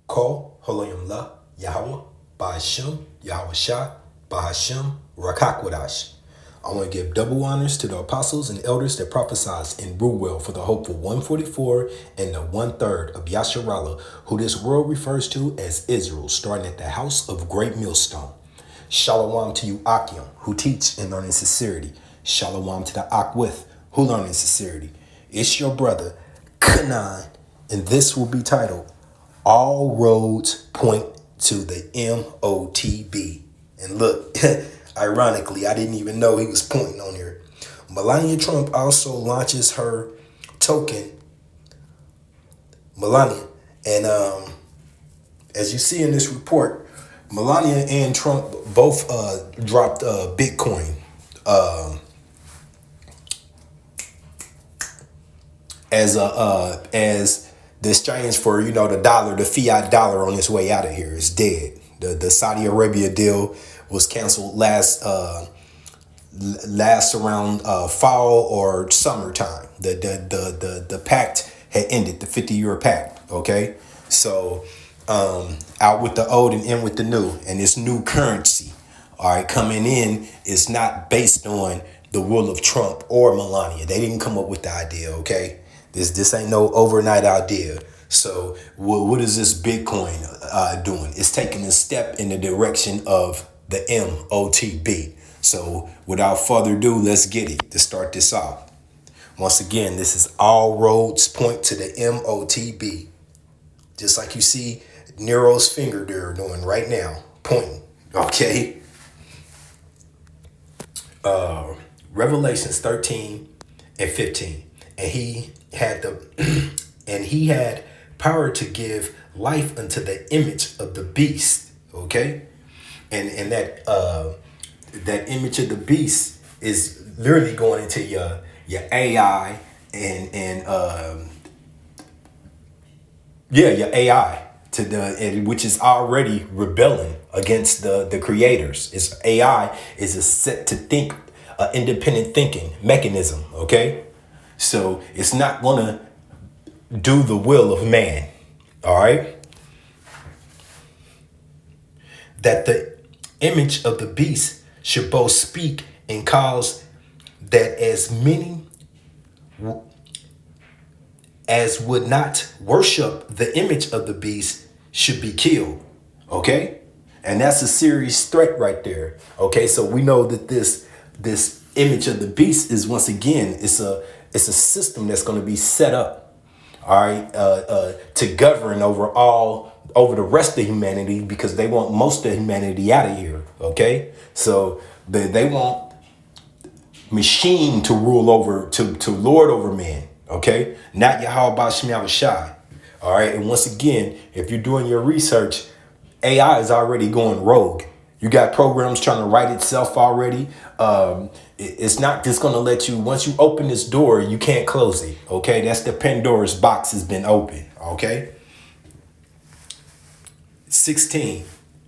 Ko Holoyim La Yahweh Ba'ashem Yahweh Shah Ba'ashem Rakakwadash. I want to give double honors to the apostles and elders that prophesied in Ruwell for the hopeful 144 and the 1/3 of Yasharallah, who this world refers to as Israel, starting at the house of great millstone. Shalom to you, Akim, who teach and learn in sincerity. Shalom to the Akwith, who learn in sincerity. It's your brother, Kanan, and this will be titled, All Roads Point to the M.O.T.B. And look, ironically, I didn't even know he was pointing on here. Melania Trump also launches her token, Melania. And as you see in this report, Melania and Trump both dropped Bitcoin as the exchange for, the dollar, the fiat dollar on its way out of here is dead. The Saudi Arabia deal was canceled last around fall or summertime. The pact had ended, the 50-year pact. Okay, so out with the old and in with the new, and this new currency, all right, coming in is not based on the will of Trump or Melania. They didn't come up with the idea. Okay, this ain't no overnight idea. So what is this Bitcoin doing? It's taking a step in the direction of the M.O.T.B. So without further ado, let's get it to start this off. Once again, this is all roads point to the M.O.T.B. Just like you see Nero's finger there doing right now, pointing. Okay. Revelations 13 and 15. And he had power to give life unto the image of the beast. Okay. And that image of the beast is literally going into your AI your AI which is already rebelling against the creators. Its AI is a set to think, independent thinking mechanism. Okay, so it's not gonna do the will of man. All right, that the image of the beast should both speak and cause that as many as would not worship the image of the beast should be killed. Okay? And that's a serious threat right there. Okay, so we know that this image of the beast is, once again, it's a system that's going to be set up, all right, to govern over the rest of humanity, because they want most of humanity out of here. Okay, so they want machine to rule over, to lord over man. Okay, not Yahweh Ba'ashem Yahweh Shai. All right, and once again, if you're doing your research, AI is already going rogue. You got programs trying to write itself already. It's not just going to let you, once you open this door, you can't close it. Okay, that's the Pandora's box has been opened. Okay. 16.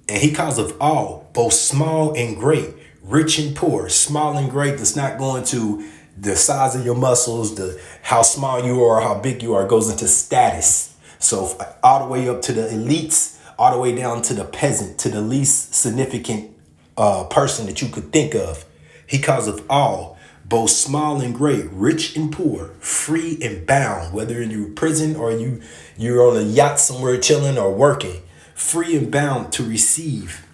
And he calls of all, both small and great, rich and poor. Small and great is not going to the size of your muscles, the how small you are, how big you are. It goes into status. So all the way up to the elites, all the way down to the peasant, to the least significant person that you could think of. He calls of all, both small and great, rich and poor, free and bound, whether you're in prison or you're on a yacht somewhere chilling or working, free and bound to receive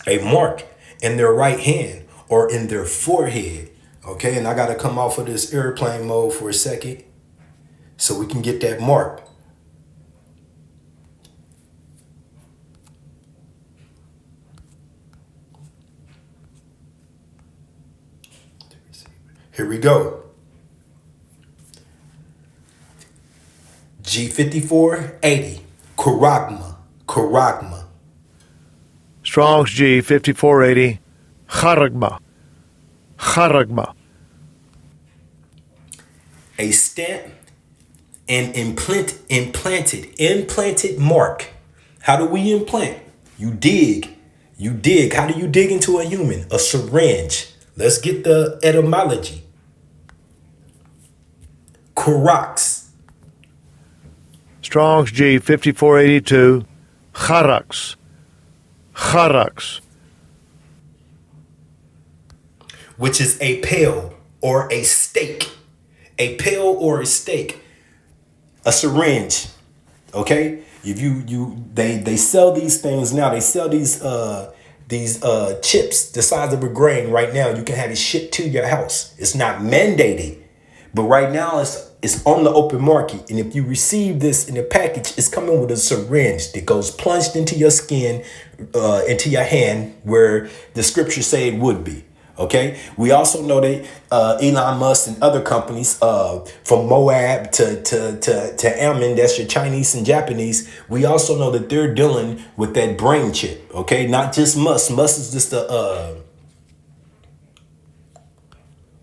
a mark in their right hand or in their forehead. Okay, and I got to come off of this airplane mode for a second so we can get that mark. Here we go. G5480, Karagma. Strong's G5480, Charagma. A stamp and implanted mark. How do we implant? You dig. How do you dig into a human? A syringe. Let's get the etymology. Karax. Strong's G5482, Charax. Charax. Which is a pail or a stake. A pail or a stake. A syringe. Okay? If they sell these things now. They sell these chips the size of a grain right now. You can have it shipped to your house. It's not mandated. But right now it's on the open market. And if you receive this in a package, it's coming with a syringe that goes plunged into your skin, into your hand, where the scriptures say it would be. Okay. We also know that Elon Musk and other companies, from M.O.T.B to M.O.T.B, that's your Chinese and Japanese. We also know that they're dealing with that brain chip. Okay. Not just Musk. Musk is just a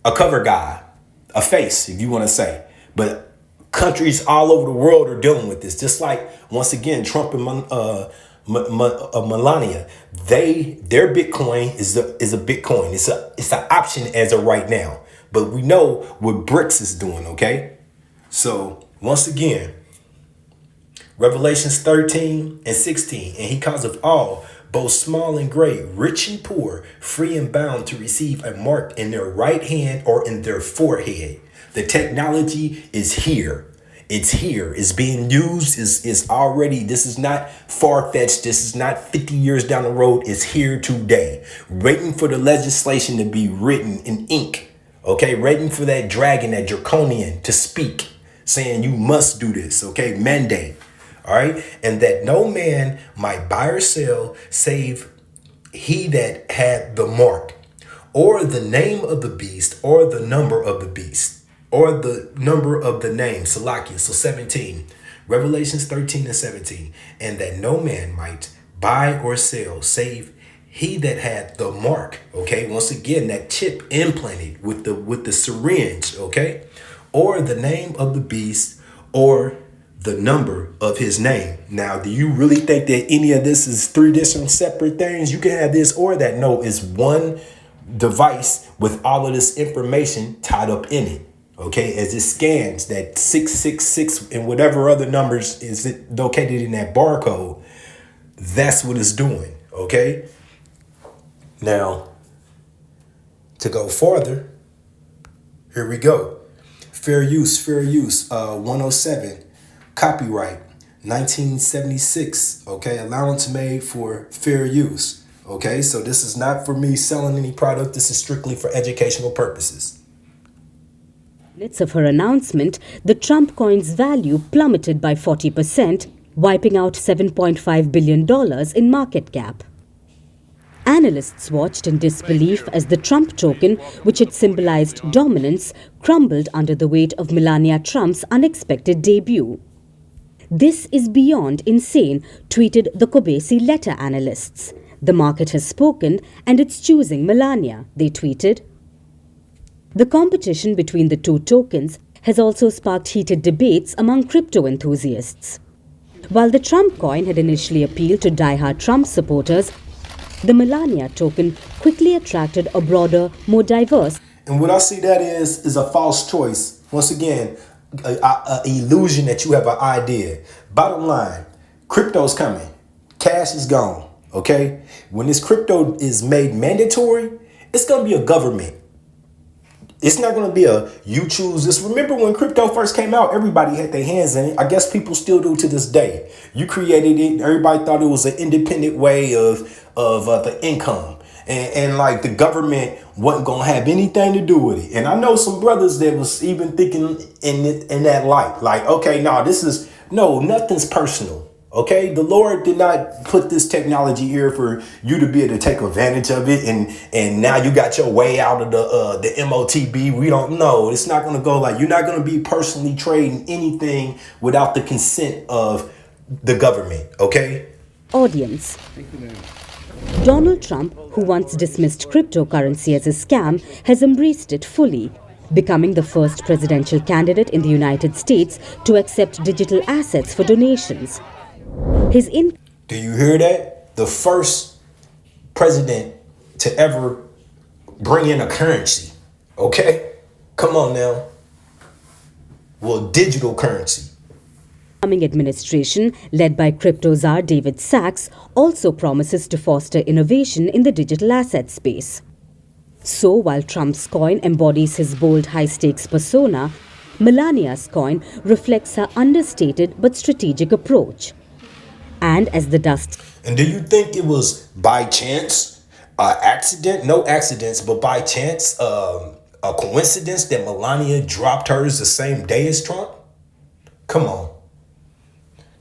cover guy, a face, if you want to say. But countries all over the world are dealing with this. Just like, once again, Trump and Melania, their Bitcoin is a Bitcoin. It's an option as of right now. But we know what BRICS is doing, okay? So once again, Revelations 13 and 16, and he calls of all, both small and great, rich and poor, free and bound, to receive a mark in their right hand or in their forehead. The technology is here. It's here. It's being used. Is already. This is not far-fetched. This is not 50 years down the road. It's here today. Waiting for the legislation to be written in ink. Okay, waiting for that dragon, that draconian, to speak, saying you must do this. Okay, mandate. All right, and that no man might buy or sell save he that had the mark, or the name of the beast, or the number of the beast, or the number of the name. Salakia. So 17, Revelations 13 and 17, and that no man might buy or sell save he that had the mark. Okay, once again, that chip implanted with the syringe. Okay, or the name of the beast, or the number of his name. Now, do you really think that any of this is three different separate things? You can have this or that. No, it's one device with all of this information tied up in it. Okay, as it scans that 666 and whatever other numbers is it located in that barcode, that's what it's doing. Okay. Now, to go farther, here we go. Fair use, 107. Copyright 1976. Okay, allowance made for fair use. Okay, so this is not for me selling any product. This is strictly for educational purposes. Minutes of her announcement, the Trump coin's value plummeted by 40%, wiping out $7.5 billion in market cap. Analysts watched in disbelief as the Trump token, which had symbolized dominance, crumbled under the weight of Melania Trump's unexpected debut. "This is beyond insane," tweeted the Kobesi letter analysts. "The market has spoken and it's choosing Melania," they tweeted. The competition between the two tokens has also sparked heated debates among crypto enthusiasts. While the Trump coin had initially appealed to die-hard Trump supporters, the Melania token quickly attracted a broader, more diverse. And what I see that is a false choice. Once again, a illusion that you have an idea. Bottom line, crypto's coming. Cash is gone. Okay? When this crypto is made mandatory, it's going to be a government. It's not going to be a you choose this. Remember when crypto first came out, everybody had their hands in it. I guess people still do to this day. You created it. Everybody thought it was an independent way of the income. And like the government wasn't going to have anything to do with it. And I know some brothers that was even thinking in that light. Like, okay, nothing's personal. Okay, the Lord did not put this technology here for you to be able to take advantage of it, and now you got your way out of the M.O.T.B. We don't know. It's not going to go like you're not going to be personally trading anything without the consent of the government. Okay. Audience. Donald Trump, who once dismissed cryptocurrency as a scam, has embraced it fully, becoming the first presidential candidate in the United States to accept digital assets for donations. Do you hear that? The first president to ever bring in a currency. Okay? Come on now. Well, digital currency. Incoming administration, led by crypto czar David Sachs, also promises to foster innovation in the digital asset space. So, while Trump's coin embodies his bold high-stakes persona, Melania's coin reflects her understated but strategic approach. And as the dust... And do you think it was by chance, accident, no accidents, but by chance, a coincidence that Melania dropped hers the same day as Trump? Come on.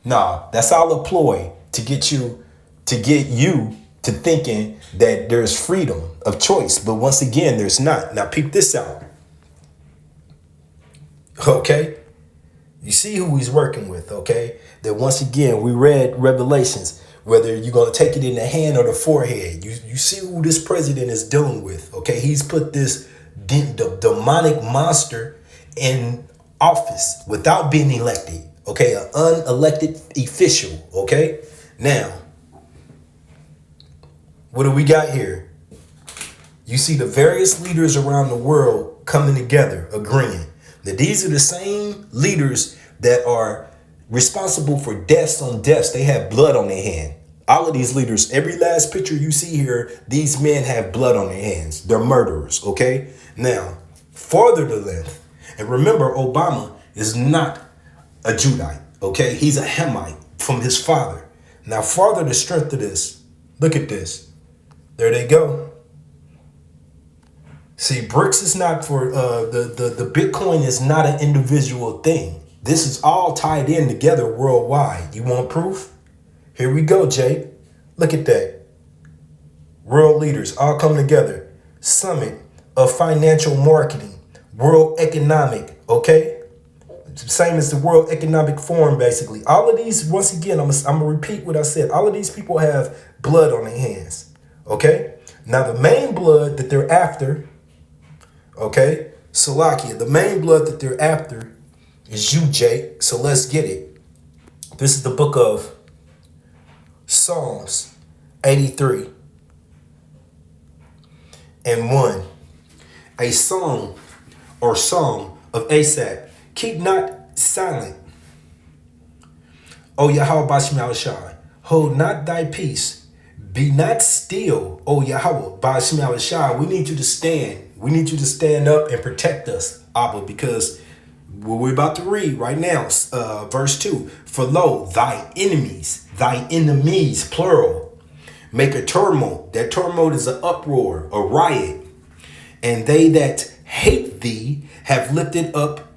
Nah, that's all a ploy to get you to thinking that there's freedom of choice. But once again, there's not. Now peep this out. Okay? You see who he's working with, okay? That once again, we read Revelations, whether you're going to take it in the hand or the forehead. You see who this president is dealing with, okay? He's put this demonic monster in office without being elected, okay? An unelected official, okay? Now, what do we got here? You see the various leaders around the world coming together, agreeing that these are the same leaders that are responsible for deaths on deaths. They have blood on their hand. All of these leaders, every last picture you see here, these men have blood on their hands. They're murderers, okay? Now, farther to length, and remember, Obama is not a Judite, okay? He's a Hamite from his father. Now, farther the strength of this, look at this. There they go. See, BRICS is not for, the Bitcoin is not an individual thing. This is all tied in together worldwide. You want proof? Here we go, Jay. Look at that. World leaders all come together. Summit of Financial Marketing. World Economic, okay? Same as the World Economic Forum, basically. All of these, once again, I'm going to repeat what I said. All of these people have blood on their hands, okay? Now, the main blood that they're after, okay, Salakia, the main blood that they're after is you, Jake. So let's get it. This is the book of Psalms 83 and 1. A song or song of Asaph. Keep not silent, O Yahweh Bashim Al-Shai. Hold not thy peace. Be not still, O Yahweh Bashim Al-Shai. We need you to stand. We need you to stand up and protect us, Abba, because what we're about to read right now, verse 2. For lo, thy enemies, plural, make a tumult. That tumult is an uproar, a riot. And they that hate thee have lifted up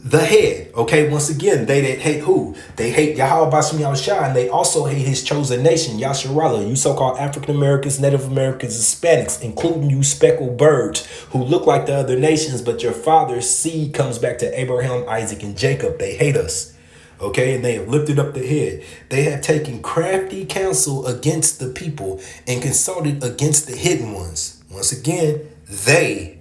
the head. Okay, once again, they that hate who? They hate Yahweh Bashim Yahushua, and they also hate his chosen nation, Yasharallah, you so-called African Americans, Native Americans, Hispanics, including you speckled birds who look like the other nations, but your father's seed comes back to Abraham, Isaac, and Jacob. They hate us. Okay, and they have lifted up the head. They have taken crafty counsel against the people and consulted against the hidden ones. Once again, they.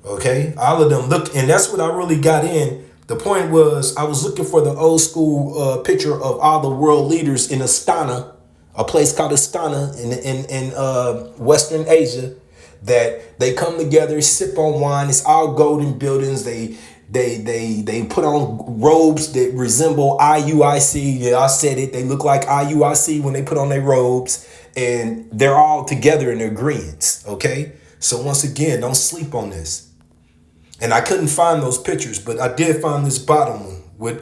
Okay, all of them look, and that's what I really got in. The point was, I was looking for the old school picture of all the world leaders in Astana, a place called Astana in Western Asia, that they come together, sip on wine. It's all golden buildings. They put on robes that resemble IUIC. Yeah, I said it. They look like IUIC when they put on their robes, and they're all together in agreement. Okay, so once again, don't sleep on this. And I couldn't find those pictures, but I did find this bottom one with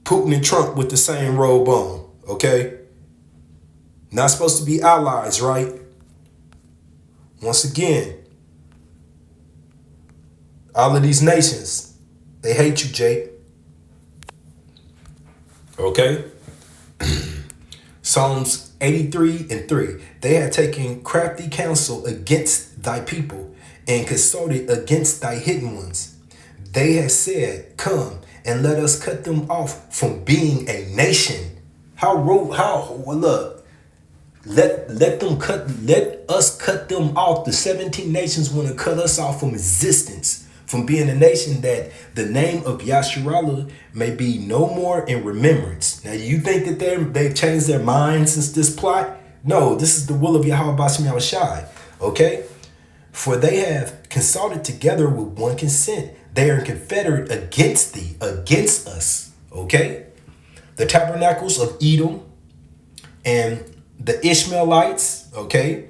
Putin and Trump with the same robe on. Okay, not supposed to be allies, right? Once again, all of these nations, they hate you, Jake. Okay? Psalms 83 and 3. They have taken crafty counsel against thy people and consulted against thy hidden ones. They have said, come and let us cut them off from being a nation. Look. Let us cut them off. The 17 nations want to cut us off from existence, from being a nation, that the name of Yasharallah may be no more in remembrance. Now, you think that they've changed their minds since this plot? No, this is the will of Yahweh Bashim Yahushai. Okay? For they have consulted together with one consent. They are confederate against thee, against us. Okay? The tabernacles of Edom and the Ishmaelites, okay,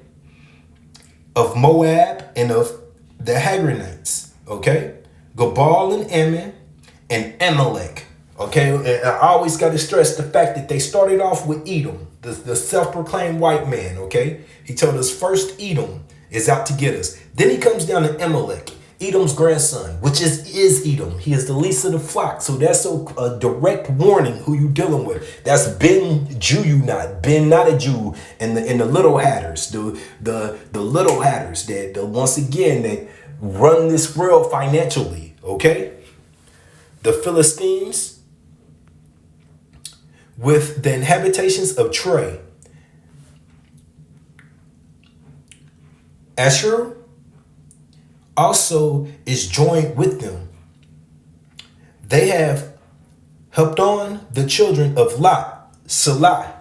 of Moab and of the Hagranites, okay, Gabal and Ammon and Amalek, okay. And I always got to stress the fact that they started off with Edom, the self-proclaimed white man, okay. He told us first Edom is out to get us. Then he comes down to Amalek, Edom's grandson, which is Edom. He is the least of the flock. So that's a direct warning who you dealing with. That's Ben Jew, not Ben, not a Jew, and the little hatters, the little hatters that once again that run this world financially. Okay, the Philistines with the inhabitations of Troy, Asher also is joined with them. They have helped on the children of Lot, Salah.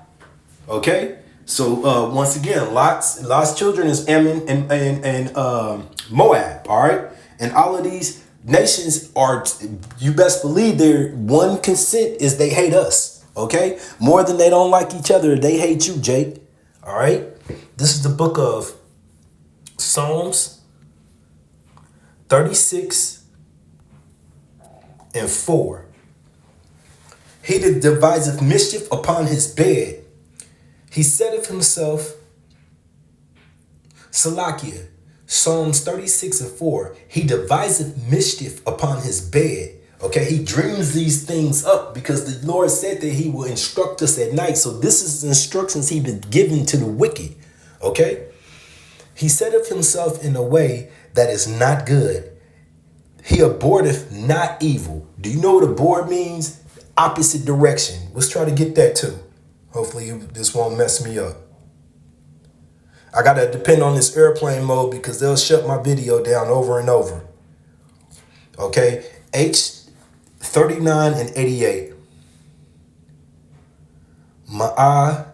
Okay, so once again, Lot's children is Ammon and Moab. All right, and all of these nations are, you best believe, their one consent is they hate us. Okay, more than they don't like each other, they hate you, Jake. All right, this is the book of Psalms 36 and 4. He that deviseth mischief upon his bed, he setteth himself. Salakia, Psalms 36 and 4. He deviseth mischief upon his bed. Okay, he dreams these things up because the Lord said that he will instruct us at night. So this is the instructions he been given to the wicked. Okay, he setteth himself in a way that is not good. He aborteth not evil. Do you know what abort means? Opposite direction. Let's try to get that too. Hopefully this won't mess me up. I gotta depend on this airplane mode because they'll shut my video down over and over. Okay, H39 and 88. Ma'as.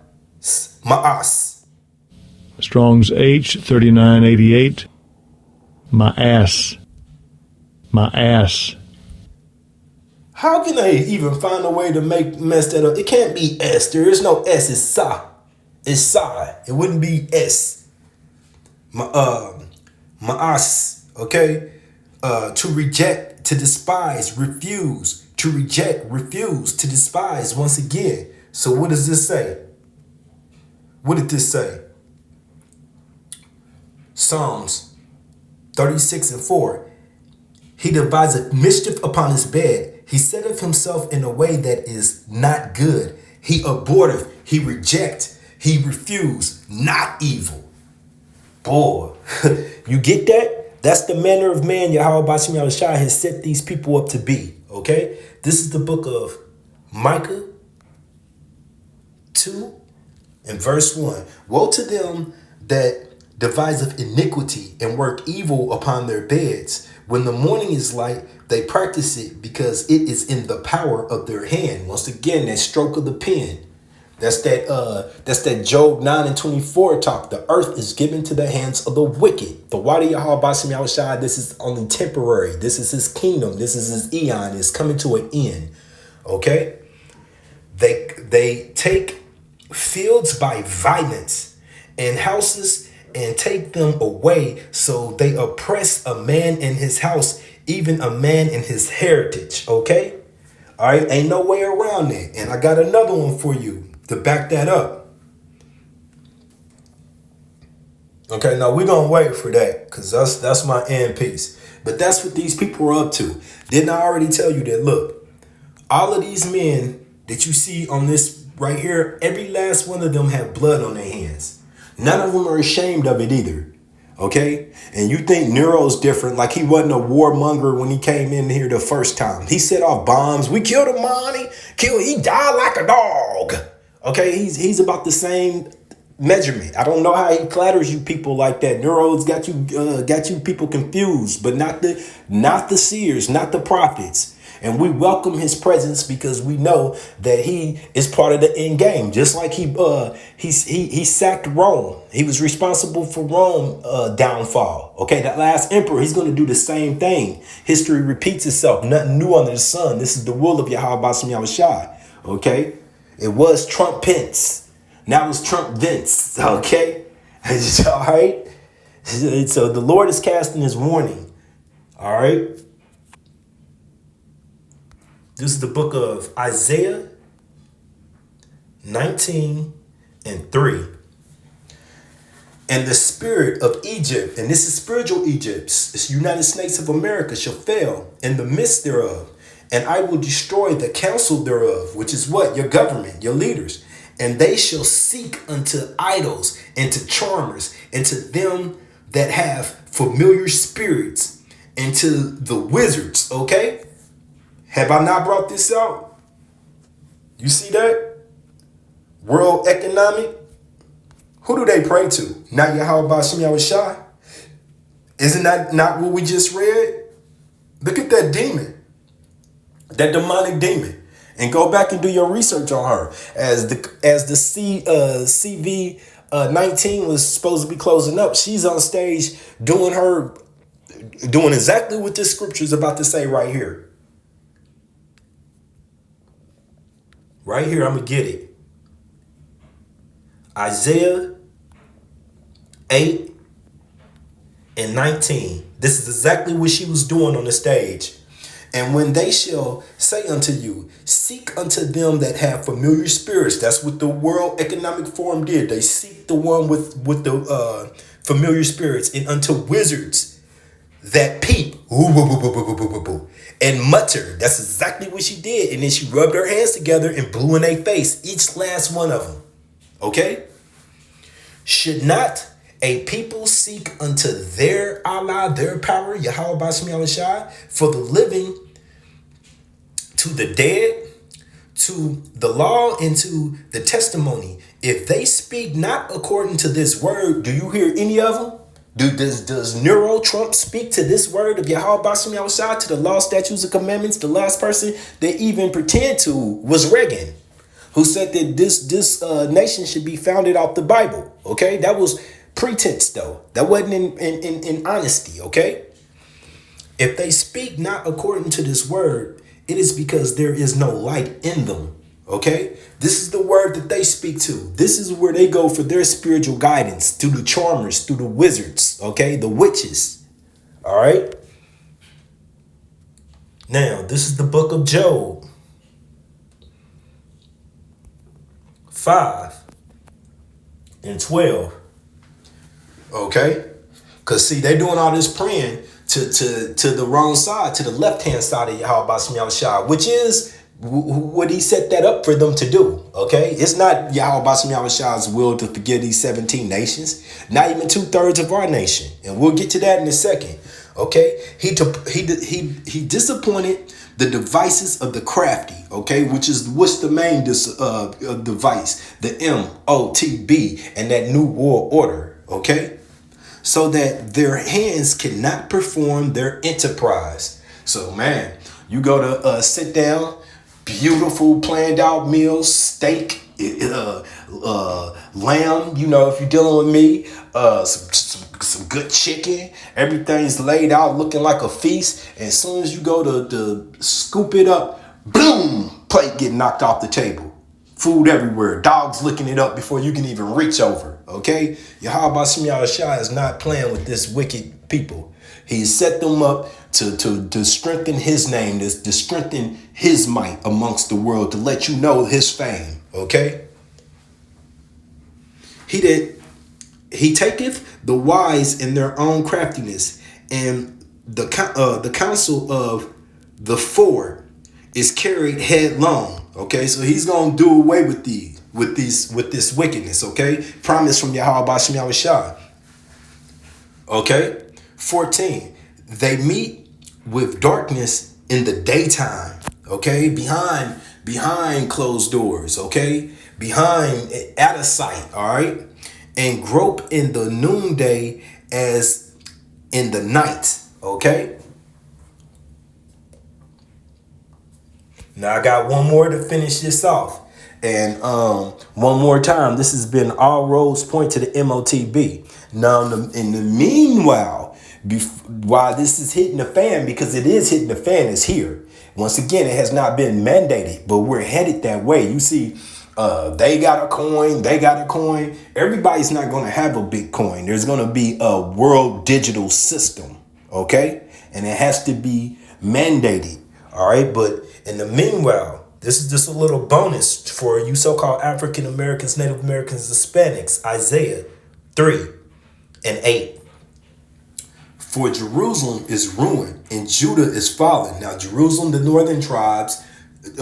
Strong's H3988. My ass. How can I even find a way to mess that up? It can't be S. There is no S. It's Sa. It's Sa. It wouldn't be S. Ma'as. Okay. To reject, to despise, refuse. To reject, refuse, to despise. Once again. So what does this say? What did this say? Psalms 36 and 4. He deviseth mischief upon his bed. He setteth himself in a way that is not good. He aborteth, he reject, he refuse, not evil. Boy, you get that? That's the manner of man Yahweh Bashim Yahushua has set these people up to be. Okay? This is the book of Micah 2 and verse 1. Woe to them that deviseth iniquity and work evil upon their beds. When the morning is light, they practice it because it is in the power of their hand. Once again, that stroke of the pen. That's that Job 9 and 24 talk. The earth is given to the hands of the wicked. The Wadi Yahweh Bashim Yahushua, this is only temporary. This is his kingdom. This is his eon. It's coming to an end. Okay? They take fields by violence and houses and take them away. So they oppress a man in his house, even a man in his heritage. Okay? All right? Ain't no way around it. And I got another one for you to back that up. Okay, now we're going to wait for that because that's my end piece. But that's what these people are up to. Didn't I already tell you that, look, all of these men that you see on this right here, every last one of them have blood on their hands. None of them are ashamed of it either. Okay? And you think Nero's different, like he wasn't a warmonger when he came in here the first time. He set off bombs. We killed him, man. He died like a dog. Okay? He's about the same measurement. I don't know how he clatters you people like that. Nero's got you people confused, but not the seers, not the prophets. And we welcome his presence because we know that he is part of the end game. Just like he sacked Rome. He was responsible for Rome downfall. Okay, that last emperor, he's going to do the same thing. History repeats itself. Nothing new under the sun. This is the will of Yahweh Bashem Yahushai. Okay, it was Trump Pence. Now it's Trump Vince. Okay, all right. So the Lord is casting his warning. All right. This is the book of Isaiah 19:3. And the spirit of Egypt, and this is spiritual Egypt, it's United States of America, shall fail in the midst thereof. And I will destroy the counsel thereof, which is what? Your government, your leaders. And they shall seek unto idols and to charmers and to them that have familiar spirits and to the wizards. Okay? Have I not brought this out? You see that? World economic. Who do they pray to? Not Yahweh Bashem Yahushai. Isn't that not what we just read? Look at that demon. That demonic demon. And go back and do your research on her. As the CV 19 was supposed to be closing up, she's on stage doing exactly what this scripture is about to say right here. Right here, I'm going to get it. Isaiah 8:19. This is exactly what she was doing on the stage. And when they shall say unto you, seek unto them that have familiar spirits. That's what the World Economic Forum did. They seek the one with the familiar spirits, and unto wizards that peep and mutter. That's exactly what she did. And then she rubbed her hands together and blew in their face, each last one of them. Okay? Should not a people seek unto their Allah, their power, Yahweh Bashem Yahushai, for the living, to the dead, to the law, and to the testimony? If they speak not according to this word, do you hear any of them? Does Neuro Trump speak to this word of Yahweh Bashem Yahushai, to the law, statutes, and commandments? The last person they even pretend to was Reagan, who said that this nation should be founded off the Bible. Okay, that was pretense, though. That wasn't in honesty. Okay, if they speak not according to this word, it is because there is no light in them. Okay, this is the word that they speak to. This is where they go for their spiritual guidance, through the charmers, through the wizards. Okay, the witches. All right. Now, this is the book of Job 5:12. Okay, because see, they're doing all this praying to the wrong side, to the left hand side of Yahweh Bashem Yahushai, which is what he set that up for them to do. Okay, it's not Yahweh Bashem Yahushai's will to forgive these 17 nations, not even 2/3 of our nation, and we'll get to that in a second. Okay, he disappointed the devices of the crafty. Okay, what's the main device? The M.O.T.B. and that new world order. Okay, so that their hands cannot perform their enterprise. So man, you go to sit down. Beautiful planned out meals, steak, lamb, you know, if you're dealing with me, some good chicken. Everything's laid out looking like a feast. And as soon as you go to scoop it up, boom, plate get knocked off the table. Food everywhere. Dogs licking it up before you can even reach over. Okay? Yahweh Bashem Yahushai is not playing with this wicked people. He set them up to strengthen his name, to strengthen his might amongst the world, to let you know his fame. Okay? He taketh the wise in their own craftiness, and the counsel of the forward is carried headlong. Okay, so he's gonna do away with this wickedness. Okay, promise from Yahweh Bashem Yahushai. Okay, 14. They meet with darkness in the daytime. Okay, behind closed doors. Okay, out of sight. All right, and grope in the noonday as in the night. Okay. Now I got one more to finish this off. And one more time, this has been all roads point to the M.O.T.B. Now, in the meanwhile, while this is hitting the fan, because it is hitting the fan, is here. Once again, it has not been mandated, but we're headed that way. You see, they got a coin, they got a coin. Everybody's not going to have a Bitcoin. There's going to be a world digital system, okay? And it has to be mandated, all right? But in the meanwhile, this is just a little bonus for you so-called African Americans, Native Americans, Hispanics. Isaiah 3:8. For Jerusalem is ruined and Judah is fallen. Now, Jerusalem, the northern tribes,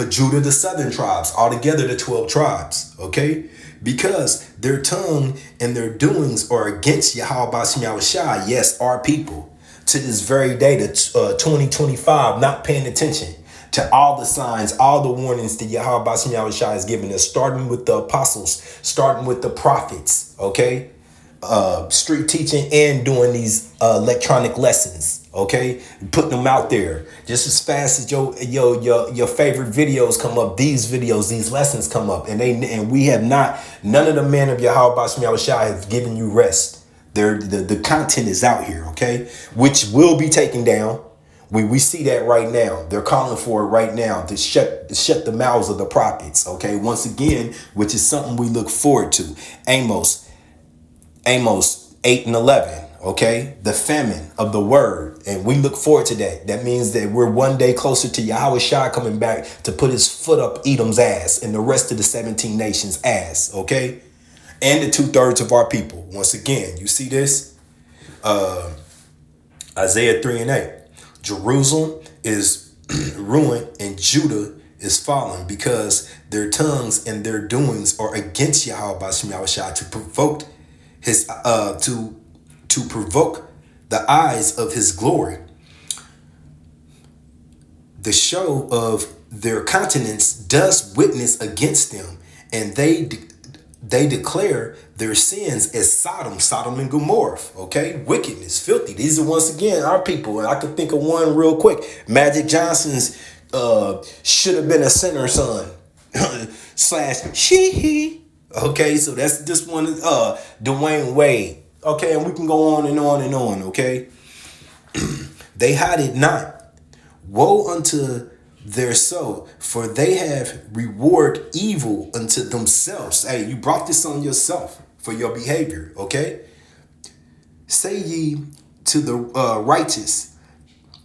Judah, the southern tribes, altogether the 12 tribes, okay? Because their tongue and their doings are against Yahweh Bashim Yahushua, yes, our people. To this very day, to 2025, not paying attention to all the signs, all the warnings that Yahweh Bashim Yahushua has given us, starting with the apostles, starting with the prophets, okay? Street teaching and doing these electronic lessons, okay? Putting them out there just as fast as your favorite videos come up. These videos, these lessons come up, and we have not. None of the men of Yahweh Bashim Yahushua have given you rest. The content is out here, okay, which will be taken down. We see that right now. They're calling for it right now to shut the mouths of the prophets, okay? Once again, which is something we look forward to. Amos 8:11, okay? The famine of the word. And we look forward to that. That means that we're one day closer to Yahweh Shai coming back to put his foot up Edom's ass and the rest of the 17 nations' ass, okay? And the 2/3 of our people. Once again, you see this? Isaiah 3:8. Jerusalem is ruined and Judah is fallen because their tongues and their doings are against Yahweh Bashim Yahushua to provoke his to provoke the eyes of his glory. The show of their countenance does witness against them, and they declare their sins as Sodom and Gomorrah, okay? Wickedness, filthy. These are once again our people. And I could think of one real quick. Magic Johnson's should have been a sinner son / she. Okay, so that's this one is Dwayne Wade. Okay, and we can go on and on and on, okay? They hide it not. Woe unto their soul, for they have reward evil unto themselves. Hey, you brought this on yourself for your behavior, okay? Say ye to the righteous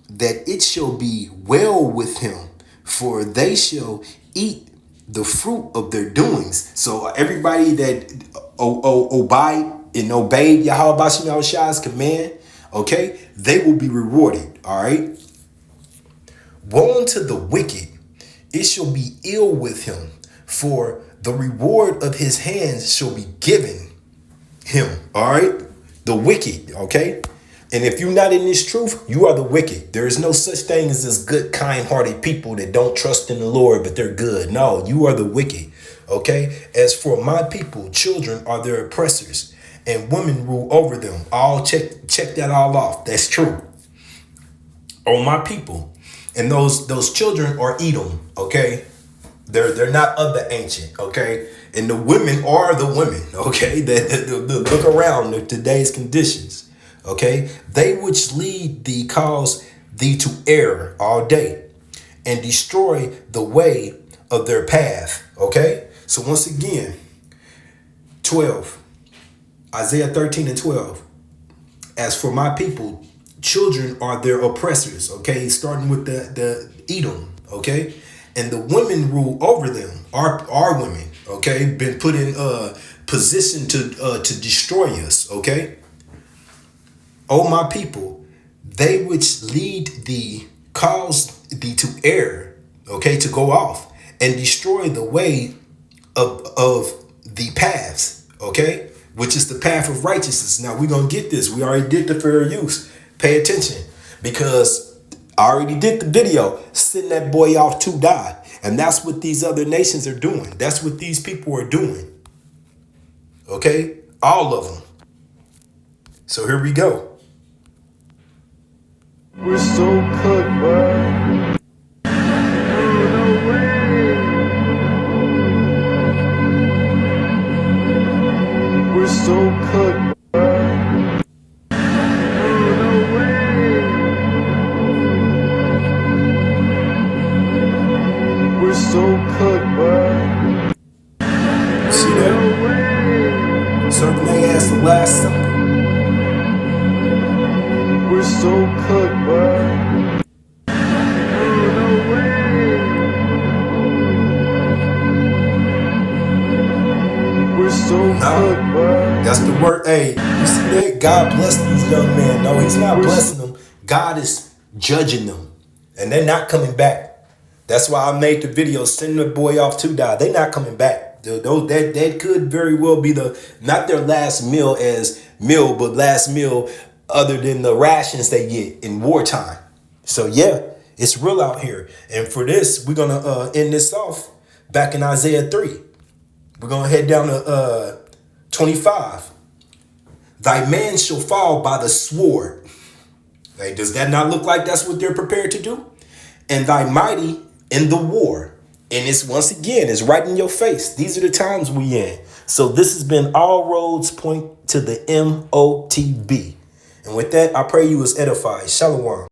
that it shall be well with him, for they shall eat the fruit of their doings. So everybody that obeyed Yahweh Bashim Yahushua's command, okay, they will be rewarded, all right? Woe unto the wicked, it shall be ill with him, for the reward of his hands shall be given him, all right? The wicked, okay? And if you're not in this truth, you are the wicked. There is no such thing as this good, kind-hearted people that don't trust in the Lord, but they're good. No, you are the wicked, okay? As for my people, children are their oppressors, and women rule over them. All check that all off. That's true. On my people. And those children are Edom, okay? They're not of the ancient, okay? And the women are the women, okay? That look around today's conditions, okay? They which lead thee cause thee to err all day and destroy the way of their path, okay? So once again, 12, Isaiah 13:12. As for my people, children are their oppressors, okay? Starting with the Edom, okay? And the women rule over them, our women, okay? Been put in position to destroy us, okay? O my people, they which lead thee cause thee to err, okay? To go off and destroy the way of the paths, okay? Which is the path of righteousness. Now we're going to get this. We already did the fair use. Pay attention, because I already did the video. Send that boy off to die. And that's what these other nations are doing. That's what these people are doing. Okay? All of them. So here we go. We're so cooked, bro. No way. We're so cooked, bro. See that? Serving their ass the last supper. We're so cooked, bro. We're so cooked, bro. That's the word. Hey, you see that? God bless these young men. No, he's not blessing them. God is judging them. And they're not coming back. That's why I made the video, send the boy off to die. They're not coming back. That could very well be not their last meal but last meal other than the rations they get in wartime. So yeah, it's real out here. And for this, we're going to end this off back in Isaiah 3. We're going to head down to 25. Thy man shall fall by the sword. Like, does that not look like that's what they're prepared to do? And thy mighty in the war. And it's once again, it's right in your face. These are the times we in. So this has been All Roads Point to the M.O.T.B. And with that, I pray you was edified. Shalom.